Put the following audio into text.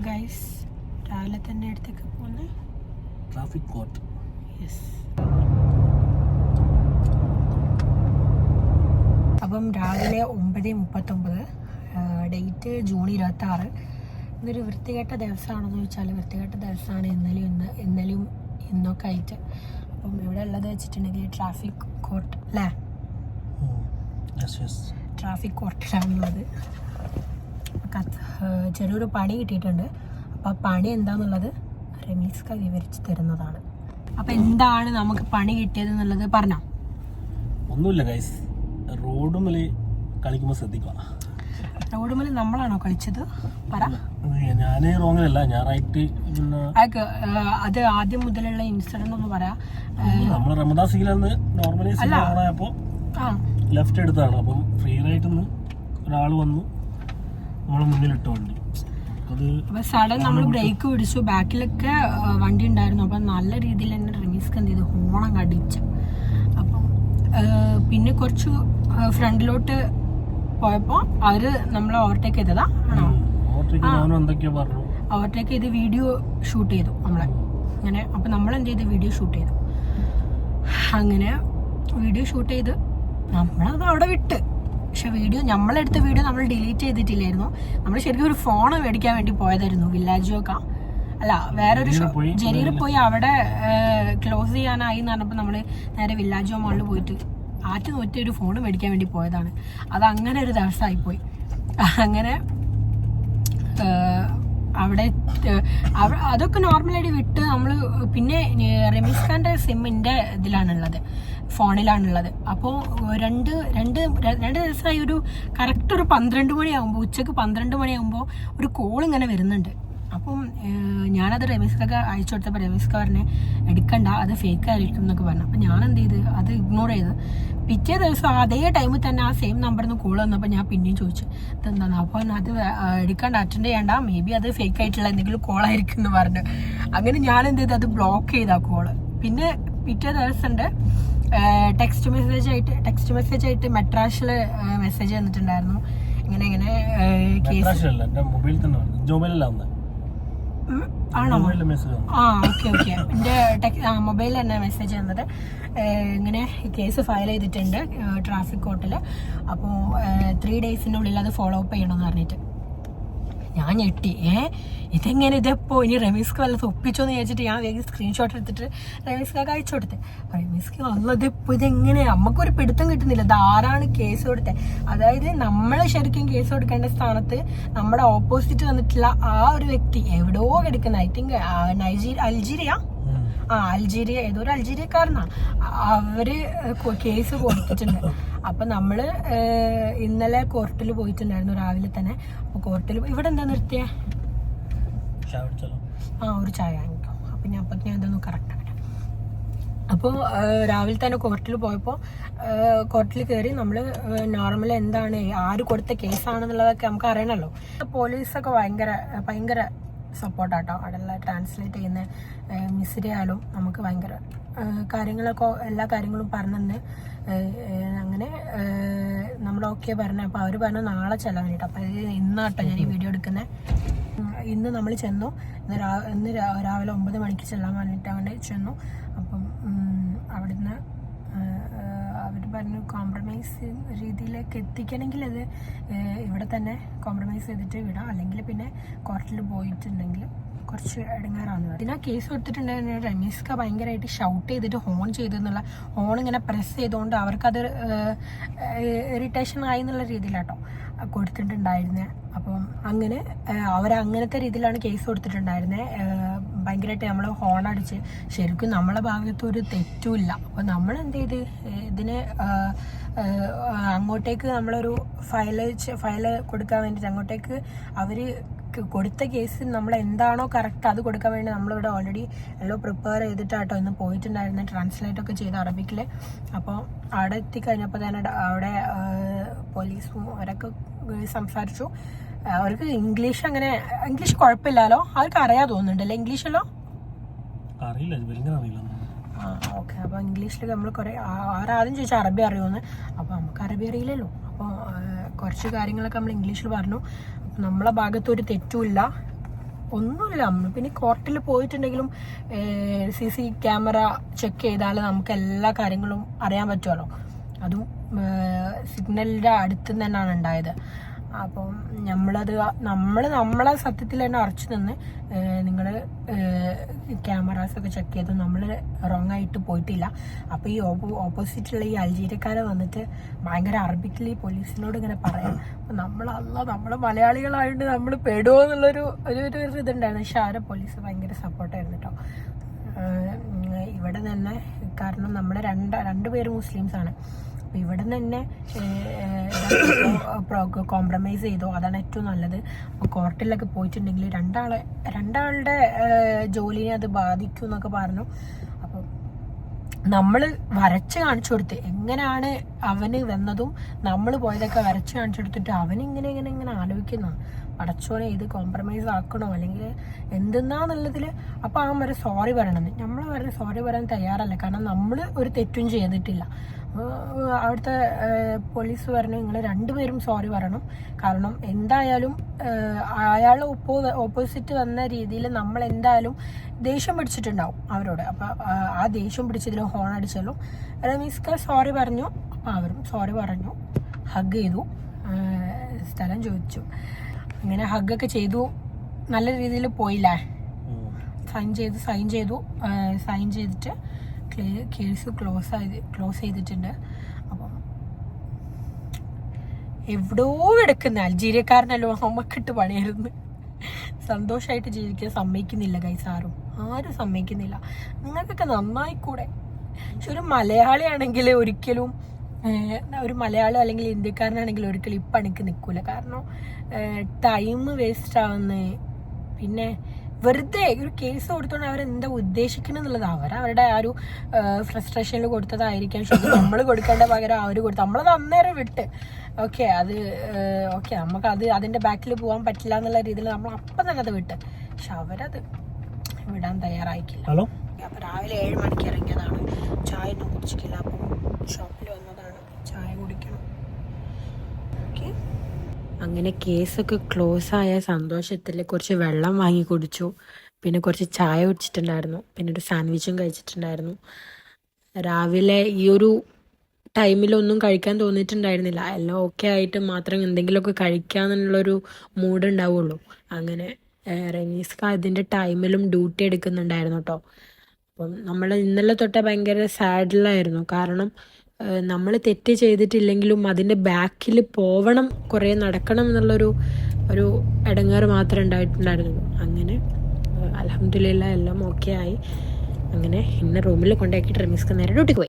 Guys രാവിലെ തന്നെ അടുത്തേക്ക് പോകുന്നത് ട്രാഫിക് കോർട്ട്. യെസ്. അപ്പം രാവിലെ 9:39, ഡേറ്റ് ജൂൺ 26. ഇന്നൊരു വൃത്തികെട്ട ദിവസമാണെന്ന് ചോദിച്ചാൽ വൃത്തികെട്ട ദിവസമാണ്. ഇന്നലെയും ഇന്നൊക്കെ ആയിട്ട്. അപ്പം ഇവിടെ ഉള്ളത് വെച്ചിട്ടുണ്ടെങ്കിൽ ട്രാഫിക് കോർട്ട് അല്ലേ? ട്രാഫിക് കോർട്ടിലാണുള്ളത്. ചെറിയൊരു പണി കിട്ടിയിട്ടുണ്ട്. അപ്പോൾ ആ പണി എന്താണെന്നുള്ളത് റമീസ്ക വിവരിച്ച് തരുന്നതാണ്. അപ്പം എന്താണ് നമുക്ക് പണി കിട്ടിയത് എന്നുള്ളത് പറഞ്ഞോ. ഒന്നുമില്ല ഗൈസ്, റോഡുമിൽ കളിക്കുമ്പോൾ ശ്രദ്ധിക്കുക. റോഡുമിൽ നമ്മളാണോ കളിച്ചത്? പറ. ഞാൻ റോങ്ങിലല്ല, ഞാൻ റൈറ്റ്. അത് ആദ്യം മുതലുള്ള ഇൻസിഡന്റ് ഒന്ന് പറയാം. നമ്മൾ റമദാൻ സിഗ്നലിൽ നോർമലി ഓണായപ്പോൾ ലെഫ്റ്റ് എടുത്താണ്. അപ്പം ഫ്രീ റൈറ്റിൽ ഒരാൾ വന്നു നമ്മളെ മുന്നിലിട്ട് വണ്ടി. അപ്പൊ സഡൻ നമ്മൾ ബ്രേക്ക് പിടിച്ചു. ബാക്കിലൊക്കെ വണ്ടി ഉണ്ടായിരുന്നു. അപ്പം നല്ല രീതിയിൽ തന്നെ റമീസ്ക്ക് എന്ത് ചെയ്തു, ഹോണം കടിച്ചു. അപ്പം പിന്നെ കുറച്ച് ഫ്രണ്ടിലോട്ട് പോയപ്പോൾ അവര് നമ്മളെ ഓവർടേക്ക് ചെയ്തതാ ആണോ? ഓവർടേക്ക് ചെയ്ത് വീഡിയോ ഷൂട്ട് ചെയ്തു നമ്മളെ അങ്ങനെ. അപ്പം നമ്മൾ എന്ത് ചെയ്ത് വീഡിയോ ഷൂട്ട് ചെയ്തു. അങ്ങനെ വീഡിയോ ഷൂട്ട് ചെയ്ത് നമ്മളത് അവിടെ വിട്ട്. പക്ഷെ നമ്മളെടുത്ത വീഡിയോ നമ്മൾ ഡിലീറ്റ് ചെയ്തിട്ടില്ലായിരുന്നു. നമ്മൾ ശരിക്കും ഒരു ഫോൺ മേടിക്കാൻ വേണ്ടി പോയതായിരുന്നു. വില്ലാജോക്ക അല്ല, വേറൊരു ജലീൽ പോയി അവിടെ ക്ലോസ് ചെയ്യാനായി എന്ന് പറഞ്ഞപ്പോൾ നമ്മൾ നേരെ വില്ലാജോ മോളിൽ പോയിട്ട് ആറ്റ് ഒരു ഫോൺ മേടിക്കാൻ വേണ്ടി പോയതാണ്. അത് അങ്ങനെ ഒരു ദിവസമായിപ്പോയി. അങ്ങനെ അവിടെ അതൊക്കെ നോർമലായിട്ട് വിട്ട് നമ്മൾ പിന്നെ റമീസ് ഖാൻ്റെ സിമ്മിൻ്റെ ഇതിലാണുള്ളത്, ഫോണിലാണുള്ളത്. അപ്പോൾ രണ്ട് ദിവസമായി ഒരു കറക്റ്റ് ഒരു 12 മണിയാകുമ്പോൾ, ഉച്ചക്ക് 12 മണിയാകുമ്പോൾ ഒരു കോൾ ഇങ്ങനെ വരുന്നുണ്ട്. അപ്പം ഞാനത് റമീസ്ക്കൊക്കെ അയച്ചു കൊടുത്തപ്പോൾ റമീസ്ക്ക പറഞ്ഞ് എടുക്കണ്ട, അത് ഫേക്ക് ആയിരിക്കും എന്നൊക്കെ പറഞ്ഞു. അപ്പം ഞാൻ എന്ത് ചെയ്ത് അത് ഇഗ്നോർ ചെയ്ത്. പിറ്റേ ദിവസം അതേ ടൈമിൽ തന്നെ ആ സെയിം നമ്പറിൽ നിന്ന് കോൾ വന്നപ്പോൾ ഞാൻ പിന്നെയും ചോദിച്ചു ഇതെന്താണ്. അപ്പോൾ അത് എടുക്കണ്ട, അറ്റൻഡ് ചെയ്യണ്ട, മേ ബി അത് ഫേക്ക് ആയിട്ടുള്ള എന്തെങ്കിലും കോളായിരിക്കും എന്ന് പറഞ്ഞു. അങ്ങനെ ഞാൻ എന്ത് ചെയ്ത് അത് ബ്ലോക്ക് ചെയ്ത ആ കോള്. പിന്നെ പിറ്റേ ദിവസം ടെക്സ്റ്റ് മെസ്സേജ് ആയിട്ട് മെട്രാഷിൽ മെസ്സേജ് തന്നിട്ടുണ്ടായിരുന്നു. ഇങ്ങനെ കേസ് ആണോ? ആ ഓക്കെ. എൻ്റെ മൊബൈലിൽ തന്നെ മെസ്സേജ് തന്നത് ഇങ്ങനെ കേസ് ഫയൽ ചെയ്തിട്ടുണ്ട് ട്രാഫിക് കോർട്ടിൽ. അപ്പോൾ 3 ഡേയ്സിനുള്ളിൽ അത് ഫോളോ അപ്പ് ചെയ്യണമെന്ന് പറഞ്ഞിട്ട് ഞാൻ ഞെട്ടി. ഇതെങ്ങനെ, ഇതെപ്പോ ഇനി റമീസ്ക്ക് വല്ലതും ഒപ്പിച്ചോന്ന് ചോദിച്ചിട്ട് ഞാൻ വേഗം സ്ക്രീൻഷോട്ട് എടുത്തിട്ട് റമീസ്ക്കൊക്കെ അയച്ചു കൊടുത്ത്. റമീസ്ക്ക് വന്നതിപ്പോൾ ഇതെങ്ങനെ, നമുക്കൊരു പിടുത്തം കിട്ടുന്നില്ല. ഇതാരാണ് കേസ് കൊടുത്തത്? അതായത് നമ്മൾ ശരിക്കും കേസ് കൊടുക്കേണ്ട സ്ഥാനത്ത് നമ്മുടെ ഓപ്പോസിറ്റ് വന്നിട്ടുള്ള ആ ഒരു വ്യക്തി എവിടെയോ കിടക്കുന്ന, ഐ തിങ്ക് അൾജീരിയ ഏതോ ഒരു അൾജീരിയക്കാരനാണ്. അവര് കേസ് കൊടുത്തിട്ടുണ്ട്. അപ്പൊ നമ്മള് ഇന്നലെ കോർട്ടിൽ പോയിട്ടുണ്ടായിരുന്നു രാവിലെ തന്നെ. അപ്പൊ കോർട്ടിൽ ഇവിടെ എന്താ നിർത്തിയേ? ഒരു ചായ വാങ്ങിക്കും. അപ്പൊ ഞാൻ ഇതൊന്ന് കറക്റ്റ് ആക്കട്ടെ. അപ്പോൾ രാവിലെ തന്നെ കോർട്ടിൽ പോയപ്പോൾ കോർട്ടിൽ കയറി നമ്മൾ നോർമൽ എന്താണ് ആര് കൊടുത്ത കേസാണെന്നുള്ളതൊക്കെ നമുക്ക് അറിയണമല്ലോ. പോലീസൊക്കെ ഭയങ്കര സപ്പോർട്ടാട്ടോ. അവിടെയുള്ള ട്രാൻസ്ലേറ്റ് ചെയ്യുന്ന മിസ്രിയായാലും നമുക്ക് ഭയങ്കര എല്ലാ കാര്യങ്ങളും പറഞ്ഞെന്ന്. അങ്ങനെ നമ്മൾ ഓക്കെ പറഞ്ഞു. അപ്പോൾ അവർ പറഞ്ഞു നാളെ ചെല്ലാൻ വേണ്ടിയിട്ട്. അപ്പോൾ ഇന്നാട്ടോ ഞാൻ ഈ വീഡിയോ എടുക്കുന്നത്. ഇന്ന് നമ്മൾ ചെന്നു. ഇന്ന് രാവിലെ 9 മണിക്ക് ചെല്ലാൻ വേണ്ടിയിട്ട് അങ്ങനെ ചെന്നു. അപ്പം അവിടുന്ന് അവർ പറഞ്ഞു കോംപ്രമൈസ് രീതിയിലേക്ക് എത്തിക്കണമെങ്കിൽ അത് ഇവിടെ തന്നെ കോംപ്രമൈസ് ചെയ്തിട്ട് വിടാം, അല്ലെങ്കിൽ പിന്നെ കോർട്ടിൽ പോയിട്ടുണ്ടെങ്കിൽ കുറച്ച് ഇടങ്ങാറാണ്. പിന്നെ കേസ് കൊടുത്തിട്ടുണ്ടെങ്കിൽ റമീസ്ക്ക ഭയങ്കരമായിട്ട് ഷൗട്ട് ചെയ്തിട്ട് ഹോൺ ചെയ്തെന്നുള്ള, ഹോൺ ഇങ്ങനെ പ്രസ് ചെയ്തുകൊണ്ട് അവർക്കത് ഇറിറ്റേഷൻ ആയി എന്നുള്ള രീതിയിലാട്ടോ കൊടുത്തിട്ടുണ്ടായിരുന്നത്. അപ്പം അങ്ങനെ അവരങ്ങനത്തെ രീതിയിലാണ് കേസ് കൊടുത്തിട്ടുണ്ടായിരുന്നത്. ഭയങ്കരമായിട്ട് നമ്മൾ ഹോൺ അടിച്ച്, ശരിക്കും നമ്മളെ ഭാഗത്ത് ഒരു തെറ്റുമില്ല. അപ്പോൾ നമ്മൾ എന്ത് ചെയ്ത് ഇതിന് അങ്ങോട്ടേക്ക് നമ്മളൊരു ഫയല് കൊടുക്കാൻ വേണ്ടിയിട്ട് അങ്ങോട്ടേക്ക് അവർ കൊടുത്ത കേസ് നമ്മൾ എന്താണോ കറക്റ്റ് അത് കൊടുക്കാൻ വേണ്ടി നമ്മളിവിടെ ഓൾറെഡി എല്ലാം പ്രിപ്പയർ ചെയ്തിട്ടാട്ടോ ഇന്ന് പോയിട്ടുണ്ടായിരുന്നത്, ട്രാൻസ്ലേറ്റ് ഒക്കെ ചെയ്ത് അറബിക്കിൽ. അപ്പോൾ അവിടെ എത്തിക്കഴിഞ്ഞപ്പോൾ തന്നെ അവിടെ പോലീസും അവരൊക്കെ സംസാരിച്ചു. അവർക്ക് ഇംഗ്ലീഷ് കുഴപ്പമില്ലല്ലോ, അവർക്ക് അറിയാൻ തോന്നുന്നുണ്ടല്ലേ ഇംഗ്ലീഷല്ലോ? ഓക്കെ. അപ്പോൾ ഇംഗ്ലീഷിൽ നമ്മൾ കുറേ അവരാദ്യം ചോദിച്ചാൽ അറബി അറിയുമെന്ന്. അപ്പോൾ നമുക്ക് അറബി അറിയില്ലല്ലോ. അപ്പോൾ കുറച്ച് കാര്യങ്ങളൊക്കെ നമ്മൾ ഇംഗ്ലീഷിൽ പറഞ്ഞു. നമ്മളെ ഭാഗത്തൊരു തെറ്റുമില്ല, ഒന്നുമില്ല. നമ്മൾ പിന്നെ കോർട്ടിൽ പോയിട്ടുണ്ടെങ്കിലും CC ക്യാമറ ചെക്ക് ചെയ്താൽ നമുക്ക് എല്ലാ കാര്യങ്ങളും അറിയാൻ പറ്റുമല്ലോ. അതും സിഗ്നലിൻ്റെ അടുത്ത് തന്നെയാണ് ഉണ്ടായത്. അപ്പം നമ്മളെ സത്യത്തിൽ തന്നെ ഉറച്ചു നിന്ന് നിങ്ങൾ ക്യാമറാസൊക്കെ ചെക്ക് ചെയ്തു, നമ്മൾ റോങ് ആയിട്ട് പോയിട്ടില്ല. അപ്പോൾ ഈ ഓപ്പോസിറ്റുള്ള ഈ അൾജീരിയക്കാരെ വന്നിട്ട് ഭയങ്കര അറബിക്കലി പോലീസിനോട് ഇങ്ങനെ പറയാം. അപ്പം നമ്മൾ മലയാളികളായിട്ട് നമ്മൾ പെടുമോ എന്നുള്ളൊരു ഇതുണ്ടായിരുന്നു. പക്ഷെ ആരെ പോലീസ് ഭയങ്കര സപ്പോർട്ടായിരുന്നു കേട്ടോ. ഇവിടെ തന്നെ, കാരണം നമ്മൾ രണ്ടുപേരും മുസ്ലിംസാണ്. അപ്പം ഇവിടെ തന്നെ കോംപ്രമൈസ് ചെയ്തോ, അതാണ് ഏറ്റവും നല്ലത്. അപ്പോൾ കോർട്ടിലൊക്കെ പോയിട്ടുണ്ടെങ്കിൽ രണ്ടാളുടെ ജോലിനെ അത് ബാധിക്കും എന്നൊക്കെ പറഞ്ഞു. അപ്പം നമ്മൾ വരച്ച് കാണിച്ചു കൊടുത്ത് എങ്ങനെയാണ് അവന് വന്നതും നമ്മൾ പോയതൊക്കെ വരച്ച് കാണിച്ചു കൊടുത്തിട്ട് അവനിങ്ങനെ ആലോചിക്കുന്ന അടച്ചോനെ ഇത് കോംപ്രമൈസ് ആക്കണോ അല്ലെങ്കിൽ എന്തെന്നാന്നുള്ളതിൽ. അപ്പോൾ അവൻ വരെ സോറി പറയണമെന്ന്. നമ്മൾ വരെ സോറി പറയാൻ തയ്യാറല്ല, കാരണം നമ്മൾ ഒരു തെറ്റും ചെയ്തിട്ടില്ല. അവിടുത്തെ പോലീസ് പറഞ്ഞു നിങ്ങൾ രണ്ടുപേരും സോറി പറയണം, കാരണം എന്തായാലും അയാൾ ഓപ്പോസിറ്റ് വന്ന രീതിയിൽ നമ്മൾ എന്തായാലും ദേഷ്യം പിടിച്ചിട്ടുണ്ടാവും അവരോട്. അപ്പം ആ ദേഷ്യം പിടിച്ചതിലും ഹോൺ അടിച്ചാലും റമീസ്ക സോറി പറഞ്ഞു. അപ്പം അവരും സോറി പറഞ്ഞു, ഹഗ് ചെയ്തു, സ്ഥലം ചോദിച്ചു, അങ്ങനെ ഹഗ്ഗൊക്കെ ചെയ്തു. നല്ല രീതിയിൽ പോയില്ലേ, സൈൻ ചെയ്തിട്ട് കേസ് ക്ലോസ് ചെയ്തിട്ടുണ്ട്. അപ്പം എവിടോ കിടക്കുന്ന അൾജീരിയക്കാരനല്ലോ നമുക്കിട്ട് പണിയായിരുന്നു. സന്തോഷമായിട്ട് ജീവിക്കാൻ സമ്മതിക്കുന്നില്ല ഗൈസ്, ആരും സമ്മതിക്കുന്നില്ല. നിങ്ങൾക്കൊക്കെ നന്നായിക്കൂടെ. പക്ഷെ ഒരു മലയാളിയാണെങ്കിൽ ഒരിക്കലും, ഒരു മലയാളി അല്ലെങ്കിൽ ഇന്ത്യക്കാരനാണെങ്കിൽ ഒരിക്കലും ഈ പണിക്ക് നിൽക്കൂല. കാരണം ടൈം വേസ്റ്റ് ആവുന്നേ, പിന്നെ വെറുതെ ഒരു കേസ് കൊടുത്തോണ്ട് അവരെന്താ ഉദ്ദേശിക്കണമെന്നുള്ളത് അവരുടെ ആ ഒരു ഫ്രസ്ട്രേഷനിൽ കൊടുത്തതായിരിക്കാം. പക്ഷെ നമ്മൾ കൊടുക്കേണ്ട പകരം അവർ കൊടുത്തു. നമ്മളത് അന്നേരം വിട്ട് ഓക്കെ നമുക്കത് അതിൻ്റെ ബാക്കിൽ പോകാൻ പറ്റില്ല എന്നുള്ള രീതിയിൽ നമ്മൾ അപ്പം തന്നെ അത് വിട്ട്. പക്ഷെ അവരത് വിടാൻ തയ്യാറായിക്കില്ല. അപ്പം രാവിലെ 7 മണിക്ക് ഇറങ്ങിയതാണ്, ചായ ഒന്നും കുടിച്ചിട്ടില്ല. അപ്പം ഷോപ്പിൽ വന്നതാണ്, ചായ കുടിക്കണം. ഓക്കെ, അങ്ങനെ കേസൊക്കെ ക്ലോസ് ആയ സന്തോഷത്തിൽ കുറച്ച് വെള്ളം വാങ്ങി കുടിച്ചു, പിന്നെ കുറച്ച് ചായ കുടിച്ചിട്ടുണ്ടായിരുന്നു, പിന്നെ ഒരു സാൻഡ്വിച്ചും കഴിച്ചിട്ടുണ്ടായിരുന്നു. രാവിലെ ഈ ഒരു ടൈമിലൊന്നും കഴിക്കാൻ തോന്നിയിട്ടുണ്ടായിരുന്നില്ല. എല്ലാം ഓക്കെ ആയിട്ട് മാത്രം എന്തെങ്കിലുമൊക്കെ കഴിക്കാന്നുള്ളൊരു മൂഡ് ഉണ്ടാവുള്ളൂ. അങ്ങനെ റമീസ്ക ഇതിൻ്റെ ടൈമിലും ഡ്യൂട്ടി എടുക്കുന്നുണ്ടായിരുന്നു കേട്ടോ. അപ്പം നമ്മൾ ഇന്നലെ തൊട്ടേ ഭയങ്കര സാഡിലായിരുന്നു. കാരണം നമ്മൾ തെറ്റ് ചെയ്തിട്ടില്ലെങ്കിലും അതിൻ്റെ ബാക്കിൽ പോവണം, കുറേ നടക്കണം എന്നുള്ളൊരു ഇടങ്ങേറ് മാത്രമേ ഉണ്ടായിട്ടുണ്ടായിരുന്നുള്ളൂ. അങ്ങനെ അൽഹംദുലില്ലാ എല്ലാം ഓക്കെ ആയി. അങ്ങനെ ഇന്ന് റൂമിൽ കൊണ്ടാക്കിയിട്ട് റമീസ്ക നേരെ ഡ്യൂട്ടിക്ക് പോയി.